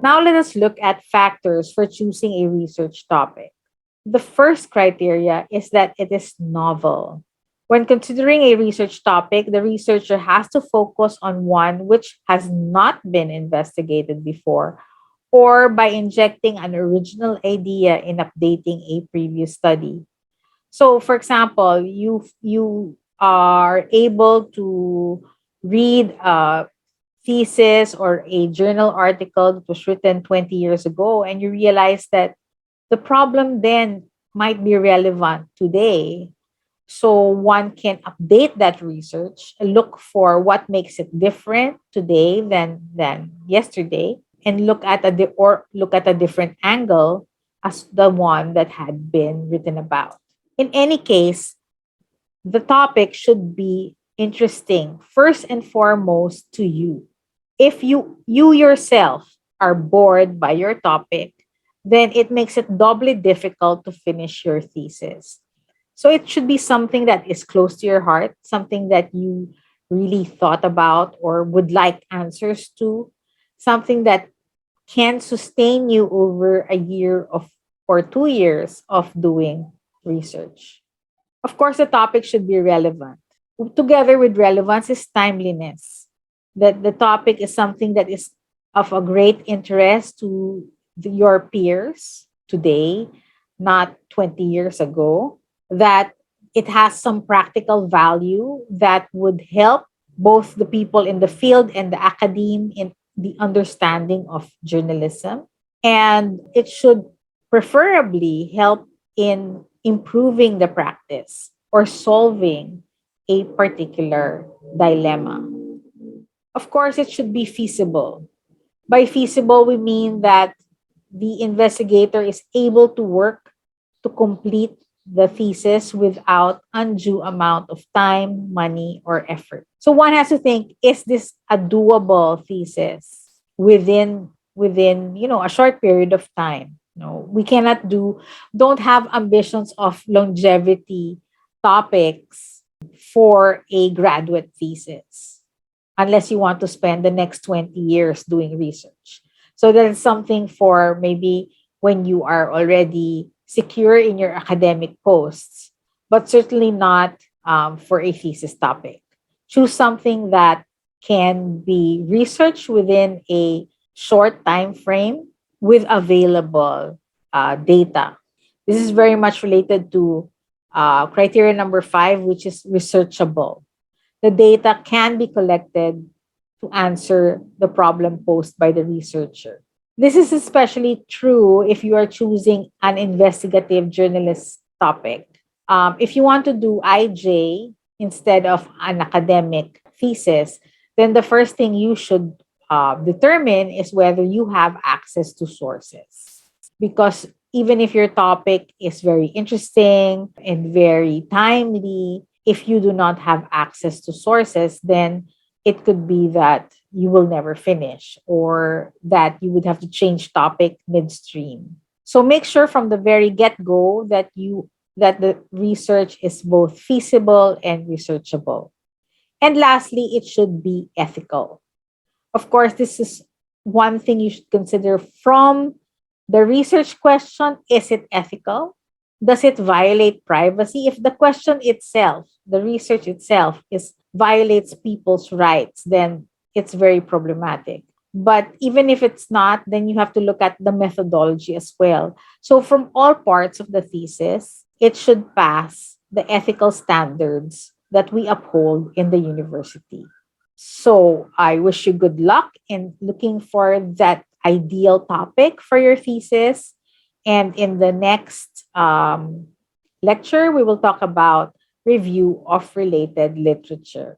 Now let us look at factors for choosing a research topic. The first criteria is that it is novel. When considering a research topic, the researcher has to focus on one which has not been investigated before, or by injecting an original idea in updating a previous study. So, for example, you are able to read a thesis or a journal article that was written 20 years ago, and you realize that the problem then might be relevant today. So one can update that research, look for what makes it different today than yesterday, and look at a different angle as the one that had been written about. In any case, the topic should be interesting first and foremost to you. If you yourself are bored by your topic, then it makes it doubly difficult to finish your thesis. So it should be something that is close to your heart, something that you really thought about or would like answers to, something that can sustain you over a year of or 2 years of doing research. Of course, the topic should be relevant. Together with relevance is timeliness. That the topic is something that is of a great interest to your peers today, not 20 years ago. That it has some practical value that would help both the people in the field and the academe in the understanding of journalism. And it should preferably help in improving the practice or solving a particular dilemma. Of course, it should be feasible. By feasible, we mean that the investigator is able to work to complete the thesis without undue amount of time, money, or effort. So one has to think, is this a doable thesis within a short period of time? No, we cannot don't have ambitions of longevity topics for a graduate thesis unless you want to spend the next 20 years doing research. So that's something for maybe when you are already secure in your academic posts, but certainly not for a thesis topic. Choose something that can be researched within a short time frame with available data. This is very much related to criteria number 5, which is researchable. The data can be collected to answer the problem posed by the researcher. This is especially true if you are choosing an investigative journalist topic. If you want to do IJ instead of an academic thesis, then the first thing you should determine is whether you have access to sources. Because even if your topic is very interesting and very timely, if you do not have access to sources, then it could be that you will never finish or that you would have to change topic midstream. So make sure from the very get-go that the research is both feasible and researchable. And lastly, it should be ethical. Of course, this is one thing you should consider from the research question. Is it ethical? Does it violate privacy? If the question itself, the research itself, is violates people's rights, then it's very problematic. But even if it's not, then you have to look at the methodology as well. So from all parts of the thesis, it should pass the ethical standards that we uphold in the university. So I wish you good luck in looking for that ideal topic for your thesis. And in the next lecture, we will talk about review of related literature.